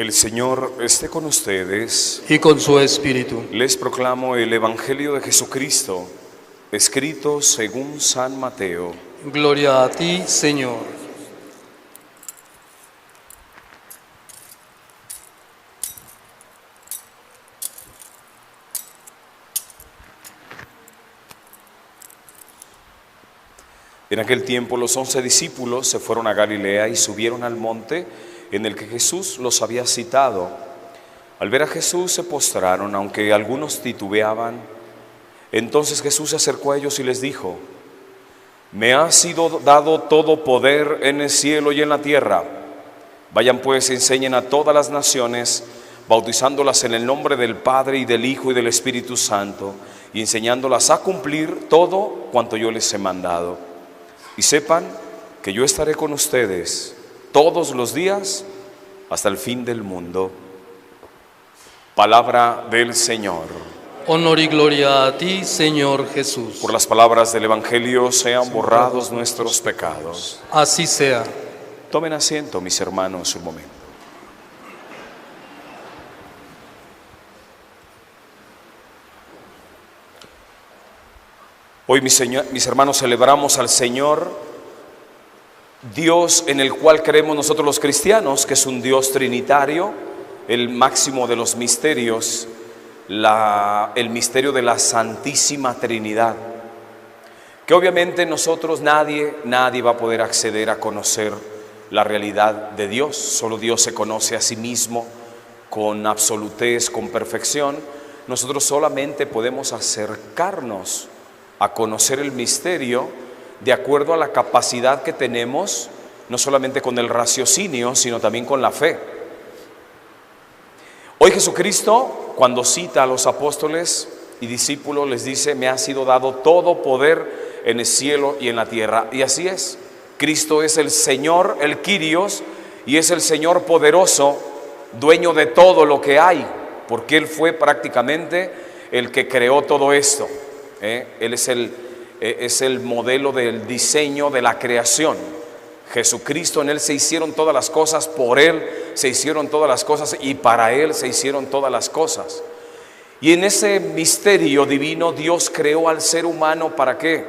El Señor esté con ustedes. Y con su espíritu. Les proclamo el Evangelio de Jesucristo, escrito según San Mateo. Gloria a ti, Señor. En aquel tiempo los 11 discípulos se fueron a Galilea y subieron al monte en el que Jesús los había citado. Al ver a Jesús se postraron, aunque algunos titubeaban. Entonces Jesús se acercó a ellos y les dijo: Me ha sido dado todo poder en el cielo y en la tierra. Vayan pues, enseñen a todas las naciones, bautizándolas en el nombre del Padre y del Hijo y del Espíritu Santo, y enseñándolas a cumplir todo cuanto yo les he mandado. Y sepan que yo estaré con ustedes todos los días hasta el fin del mundo. Palabra del Señor. Honor y gloria a ti, Señor Jesús. Por las palabras del Evangelio sean borrados nuestros pecados. Así sea. Tomen asiento, mis hermanos, un momento. Hoy, mis hermanos, celebramos al Señor, Dios en el cual creemos nosotros los cristianos, que es un Dios trinitario, el máximo de los misterios, el misterio de la Santísima Trinidad, que obviamente nosotros nadie va a poder acceder a conocer la realidad de Dios. Solo Dios se conoce a sí mismo con absolutez, con perfección. Nosotros solamente podemos acercarnos a conocer el misterio de acuerdo a la capacidad que tenemos, no solamente con el raciocinio, sino también con la fe. Hoy Jesucristo, cuando cita a los apóstoles y discípulos, les dice: me ha sido dado todo poder en el cielo y en la tierra. Y así es. Cristo es el Señor, el Kyrios, y es el Señor poderoso, dueño de todo lo que hay, porque Él fue prácticamente el que creó todo esto. Él es el modelo del diseño de la creación. Jesucristo, en Él se hicieron todas las cosas, por Él se hicieron todas las cosas y para Él se hicieron todas las cosas. Y en ese misterio divino Dios creó al ser humano, ¿para qué?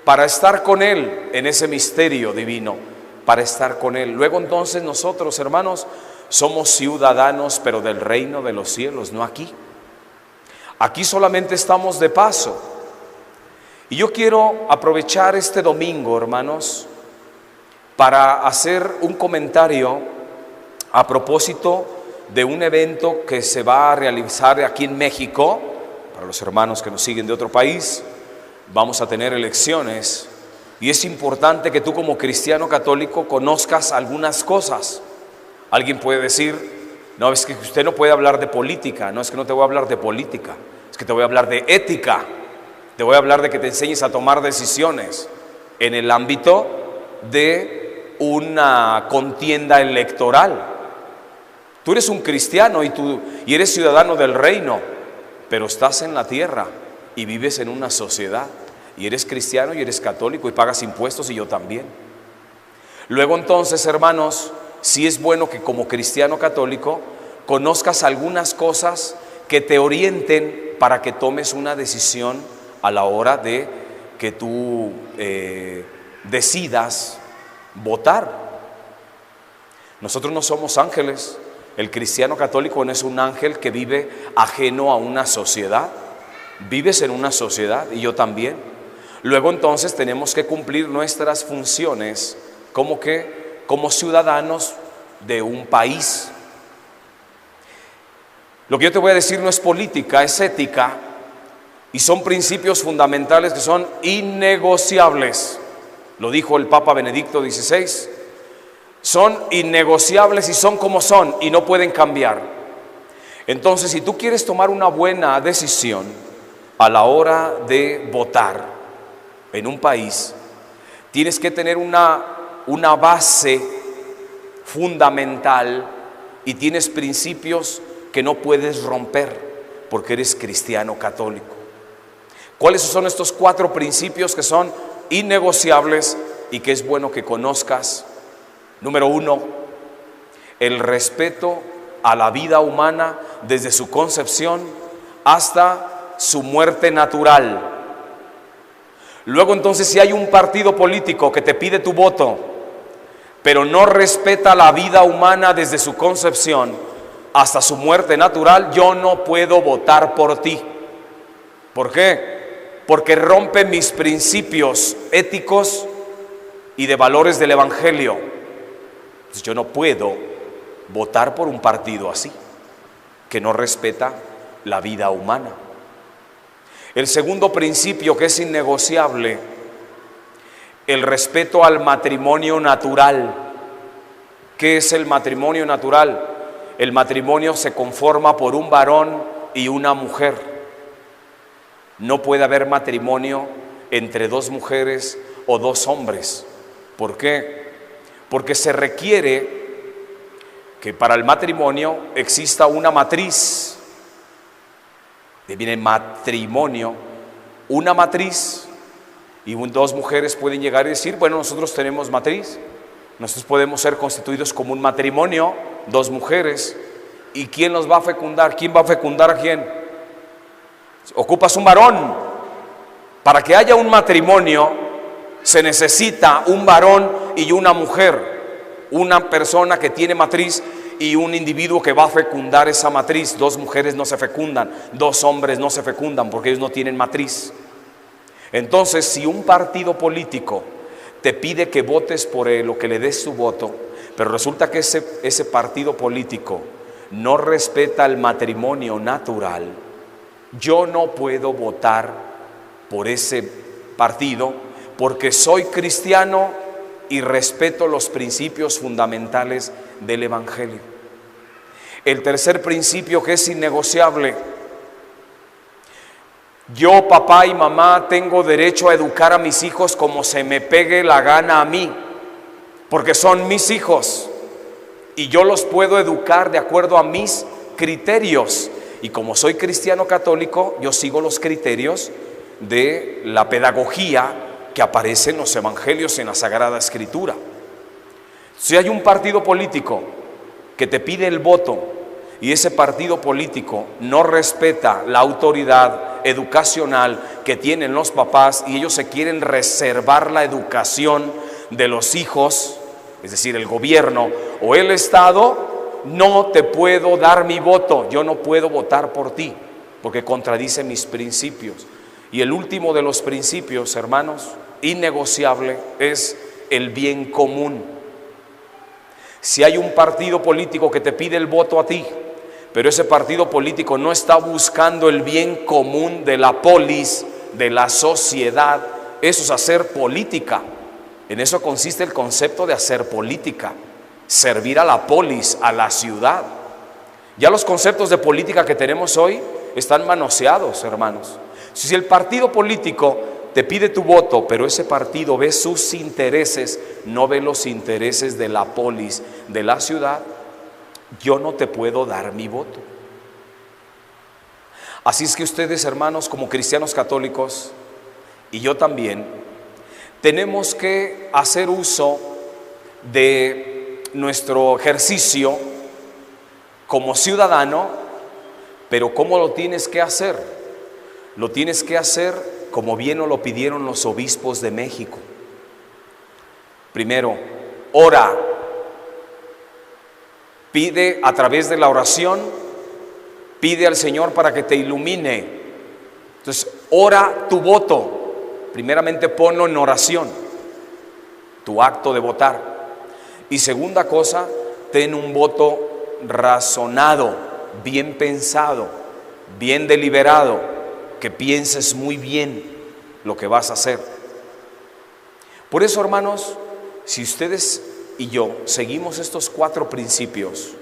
Para estar con Él en ese misterio divino, para estar con Él. Luego entonces nosotros, hermanos, somos ciudadanos, pero del reino de los cielos, no aquí. Aquí solamente estamos de paso. Y yo quiero aprovechar este domingo, hermanos, para hacer un comentario a propósito de un evento que se va a realizar aquí en México. Para los hermanos que nos siguen de otro país, vamos a tener elecciones y es importante que tú, como cristiano católico, conozcas algunas cosas. Alguien puede decir: no, es que usted no puede hablar de política. No, es que no te voy a hablar de política, es que te voy a hablar de ética. Te voy a hablar de que te enseñes a tomar decisiones en el ámbito de una contienda electoral. Tú eres un cristiano y eres ciudadano del reino, pero estás en la tierra y vives en una sociedad. Y eres cristiano y eres católico y pagas impuestos, y yo también. Luego entonces, hermanos, sí es bueno que como cristiano católico conozcas algunas cosas que te orienten para que tomes una decisión a la hora de que tú decidas votar. Nosotros no somos ángeles. El cristiano católico no es un ángel que vive ajeno a una sociedad. Vives en una sociedad y yo también. Luego entonces tenemos que cumplir nuestras funciones como ciudadanos de un país. Lo que yo te voy a decir no es política, es ética. Y son principios fundamentales que son innegociables. Lo dijo el Papa Benedicto XVI. Son innegociables y son como son y no pueden cambiar. Entonces, si tú quieres tomar una buena decisión a la hora de votar en un país, tienes que tener una base fundamental y tienes principios que no puedes romper porque eres cristiano católico. ¿Cuáles son estos 4 principios que son innegociables y que es bueno que conozcas? Número 1, el respeto a la vida humana desde su concepción hasta su muerte natural. Luego entonces, si hay un partido político que te pide tu voto, pero no respeta la vida humana desde su concepción hasta su muerte natural, yo no puedo votar por ti. ¿Por qué? Porque rompe mis principios éticos y de valores del Evangelio. Entonces yo no puedo votar por un partido así, que no respeta la vida humana. El segundo principio, que es innegociable, el respeto al matrimonio natural. ¿Qué es el matrimonio natural? El matrimonio se conforma por un varón y una mujer. No puede haber matrimonio entre dos mujeres o dos hombres. ¿Por qué? Porque se requiere que para el matrimonio exista una matriz. De viene matrimonio, una matriz, y dos mujeres pueden llegar y decir, bueno, nosotros tenemos matriz, nosotros podemos ser constituidos como un matrimonio, dos mujeres. ¿Y quién los va a fecundar? ¿Quién va a fecundar a quién? Ocupas un varón. Para que haya un matrimonio se necesita un varón y una mujer, una persona que tiene matriz y un individuo que va a fecundar esa matriz. Dos mujeres no se fecundan, dos hombres no se fecundan porque ellos no tienen matriz. Entonces, si un partido político te pide que votes por él o que le des su voto, pero resulta que ese partido político no respeta el matrimonio natural, yo no puedo votar por ese partido porque soy cristiano y respeto los principios fundamentales del Evangelio. El tercer principio, que es innegociable: yo, papá y mamá, tengo derecho a educar a mis hijos como se me pegue la gana a mí, porque son mis hijos y yo los puedo educar de acuerdo a mis criterios. Y como soy cristiano católico, yo sigo los criterios de la pedagogía que aparece en los evangelios, en la Sagrada Escritura. Si hay un partido político que te pide el voto y ese partido político no respeta la autoridad educacional que tienen los papás y ellos se quieren reservar la educación de los hijos, es decir, el gobierno o el Estado, no te puedo dar mi voto, yo no puedo votar por ti porque contradice mis principios. Y el último de los principios, hermanos, innegociable, es el bien común. Si hay un partido político que te pide el voto a ti, pero ese partido político no está buscando el bien común de la polis, de la sociedad, eso es hacer política. En eso consiste el concepto de hacer política, servir a la polis, a la ciudad. Ya los conceptos de política que tenemos hoy están manoseados, hermanos. Si el partido político te pide tu voto, pero ese partido ve sus intereses, no ve los intereses de la polis, de la ciudad, yo no te puedo dar mi voto. Así es que ustedes, hermanos, como cristianos católicos, y yo también, tenemos que hacer uso de nuestro ejercicio como ciudadano. Pero ¿cómo lo tienes que hacer? Lo tienes que hacer como bien nos lo pidieron los obispos de México. Primero, ora. Pide a través de la oración, pide al Señor para que te ilumine. Entonces, ora tu voto. Primeramente ponlo en oración, tu acto de votar. Y segunda cosa, ten un voto razonado, bien pensado, bien deliberado, que pienses muy bien lo que vas a hacer. Por eso, hermanos, si ustedes y yo seguimos estos 4 principios,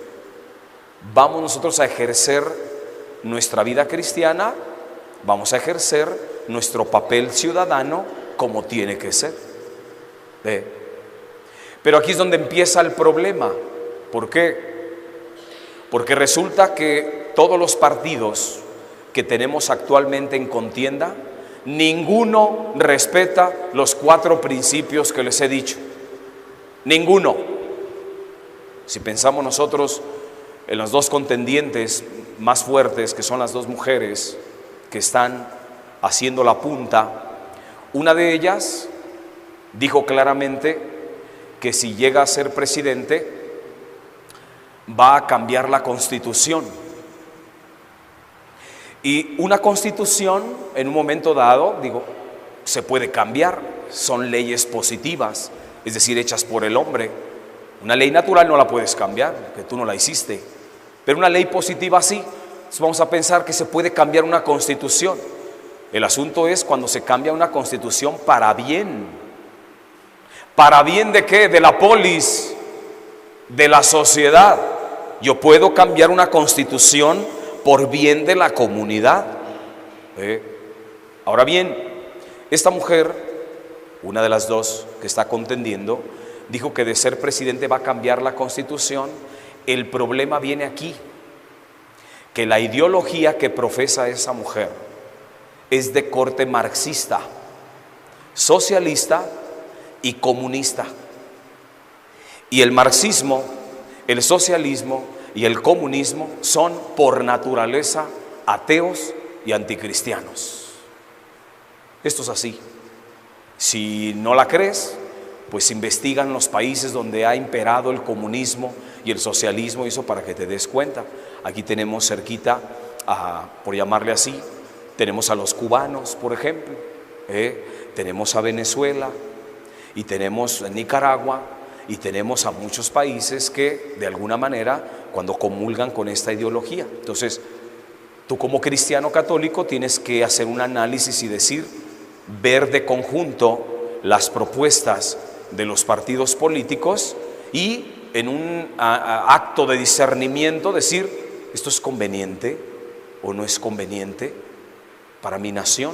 vamos nosotros a ejercer nuestra vida cristiana, vamos a ejercer nuestro papel ciudadano como tiene que ser. Pero aquí es donde empieza el problema. ¿Por qué? Porque resulta que todos los partidos que tenemos actualmente en contienda, ninguno respeta los 4 principios que les he dicho. Ninguno. Si pensamos nosotros en las dos contendientes más fuertes, que son las dos mujeres que están haciendo la punta, una de ellas dijo claramente que si llega a ser presidente va a cambiar la Constitución. Y una Constitución en un momento dado, se puede cambiar, son leyes positivas, es decir, hechas por el hombre. Una ley natural no la puedes cambiar, que tú no la hiciste, pero una ley positiva sí. Entonces vamos a pensar que se puede cambiar una Constitución. El asunto es cuando se cambia una Constitución para bien. ¿Para bien de qué? De la polis, de la sociedad. Yo puedo cambiar una Constitución por bien de la comunidad. Ahora bien, esta mujer, una de las dos que está contendiendo, dijo que de ser presidente va a cambiar la Constitución. El problema viene aquí, que la ideología que profesa esa mujer es de corte marxista, socialista y comunista. Y el marxismo, el socialismo y el comunismo son por naturaleza ateos y anticristianos. Esto es así. Si no la crees, pues investigan los países donde ha imperado el comunismo y el socialismo, y eso para que te des cuenta. Aquí tenemos cerquita, por llamarle así, tenemos a los cubanos, por ejemplo, tenemos a Venezuela, y tenemos a Nicaragua, y tenemos a muchos países que de alguna manera cuando comulgan con esta ideología. Entonces, tú como cristiano católico tienes que hacer un análisis y decir, ver de conjunto las propuestas de los partidos políticos y en un acto de discernimiento decir, ¿esto es conveniente o no es conveniente para mi nación?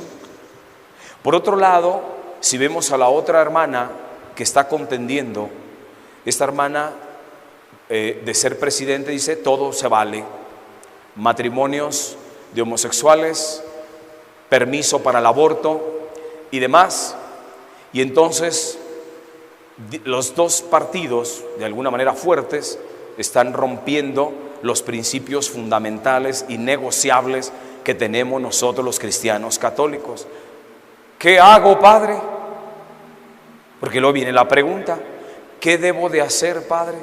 Por otro lado, si vemos a la otra hermana que está contendiendo, esta hermana de ser presidente dice, todo se vale, matrimonios de homosexuales, permiso para el aborto y demás. Y entonces los dos partidos, de alguna manera fuertes, están rompiendo los principios fundamentales y negociables que tenemos nosotros los cristianos católicos. ¿Qué hago, padre? Porque luego viene la pregunta, ¿qué debo de hacer, padre?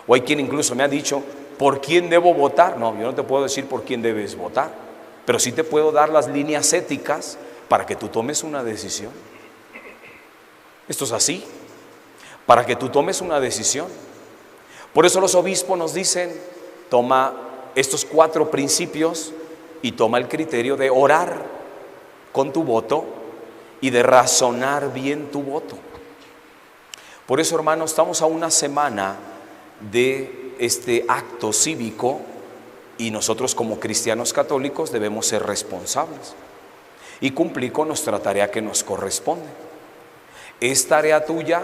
O hay quien incluso me ha dicho, ¿por quién debo votar? No, yo no te puedo decir por quién debes votar, pero sí te puedo dar las líneas éticas para que tú tomes una decisión. Esto es así, para que tú tomes una decisión. Por eso los obispos nos dicen, toma estos 4 principios y toma el criterio de orar con tu voto y de razonar bien tu voto. Por eso, hermanos, estamos a una semana de este acto cívico y nosotros como cristianos católicos debemos ser responsables y cumplir con nuestra tarea que nos corresponde. Es tarea tuya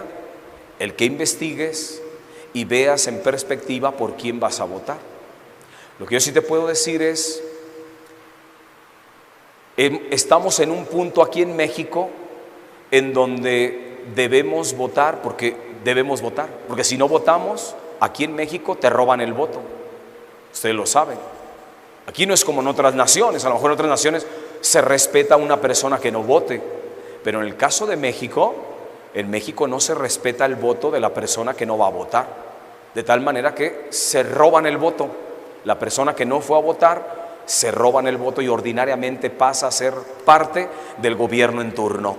el que investigues y veas en perspectiva por quién vas a votar. Lo que yo sí te puedo decir es, estamos en un punto aquí en México en donde debemos votar, porque si no votamos, aquí en México te roban el voto. Ustedes lo saben. Aquí no es como en otras naciones, a lo mejor en otras naciones se respeta a una persona que no vote, pero en el caso de México, en México no se respeta el voto de la persona que no va a votar, de tal manera que se roban el voto. La persona que no fue a votar, se roban el voto y ordinariamente pasa a ser parte del gobierno en turno.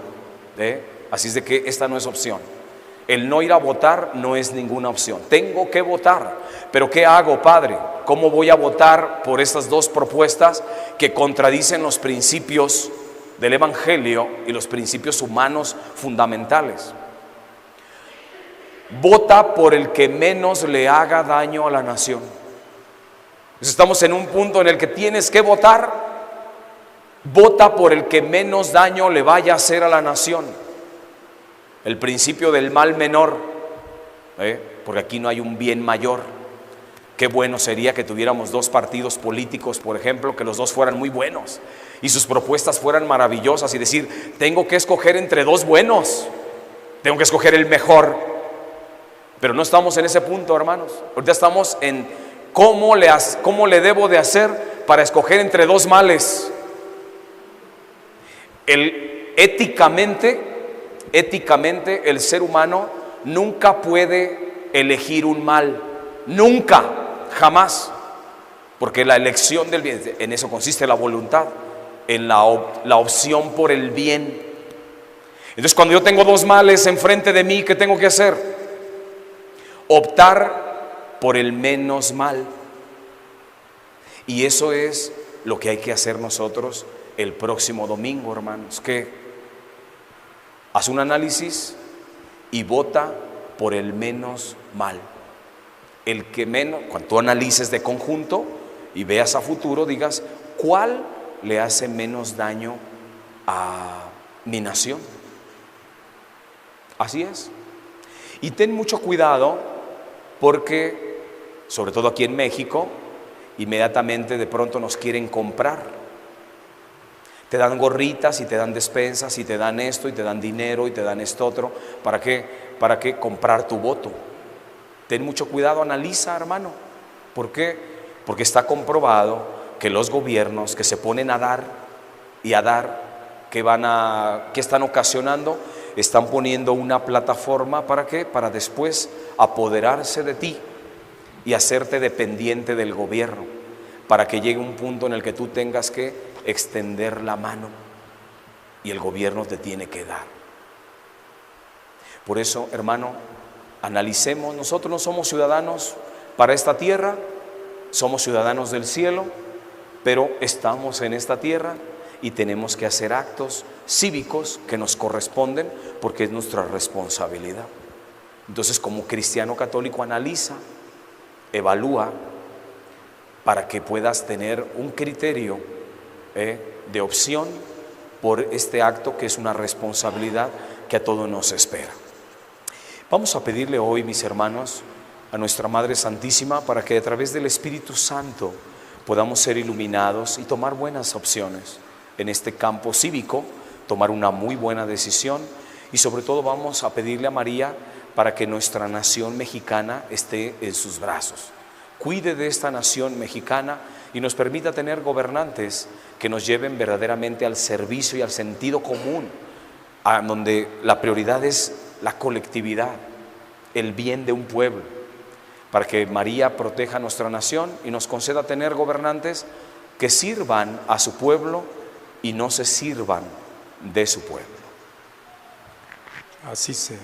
Así es de que esta no es opción. El no ir a votar no es ninguna opción. Tengo que votar, pero ¿qué hago, padre? ¿Cómo voy a votar por estas dos propuestas que contradicen los principios del Evangelio y los principios humanos fundamentales? Vota por el que menos le haga daño a la nación. Entonces estamos en un punto en el que tienes que votar. Vota por el que menos daño le vaya a hacer a la nación. El principio del mal menor, porque aquí no hay un bien mayor. Qué bueno sería que tuviéramos 2 partidos políticos, por ejemplo, que los dos fueran muy buenos y sus propuestas fueran maravillosas y decir, tengo que escoger entre 2 buenos, tengo que escoger el mejor. Pero no estamos en ese punto, hermanos. Ahorita estamos ¿Cómo le debo de hacer para escoger entre dos males? Éticamente, el ser humano nunca puede elegir un mal. Nunca, jamás. Porque la elección del bien, en eso consiste la voluntad, en la opción por el bien. Entonces, cuando yo tengo dos males enfrente de mí, ¿qué tengo que hacer? Optar por el menos mal. Y eso es lo que hay que hacer nosotros el próximo domingo, hermanos. Que haz un análisis y vota por el menos mal. El que menos, cuando tú analices de conjunto y veas a futuro, digas, ¿cuál le hace menos daño a mi nación? Así es. Y ten mucho cuidado porque, sobre todo aquí en México, inmediatamente de pronto nos quieren comprar. Te dan gorritas y te dan despensas y te dan esto y te dan dinero y te dan esto otro. ¿Para qué? ¿Para qué? Comprar tu voto. Ten mucho cuidado, analiza, hermano. ¿Por qué? Porque está comprobado que los gobiernos que se ponen a dar y a dar, ¿qué están ocasionando? Están poniendo una plataforma, ¿para qué? Para después apoderarse de ti y hacerte dependiente del gobierno, para que llegue un punto en el que tú tengas que extender la mano y el gobierno te tiene que dar. Por eso, hermano, analicemos, nosotros no somos ciudadanos para esta tierra, somos ciudadanos del cielo, pero estamos en esta tierra y tenemos que hacer actos cívicos que nos corresponden porque es nuestra responsabilidad. Entonces, como cristiano católico, analiza, evalúa para que puedas tener un criterio de opción por este acto que es una responsabilidad que a todos nos espera. Vamos a pedirle hoy, mis hermanos, a nuestra Madre Santísima para que a través del Espíritu Santo podamos ser iluminados y tomar buenas opciones en este campo cívico, tomar una muy buena decisión y sobre todo vamos a pedirle a María para que nuestra nación mexicana esté en sus brazos. Cuide de esta nación mexicana y nos permita tener gobernantes que nos lleven verdaderamente al servicio y al sentido común, a donde la prioridad es la colectividad, el bien de un pueblo, para que María proteja a nuestra nación y nos conceda tener gobernantes que sirvan a su pueblo y no se sirvan de su pueblo. Así sea.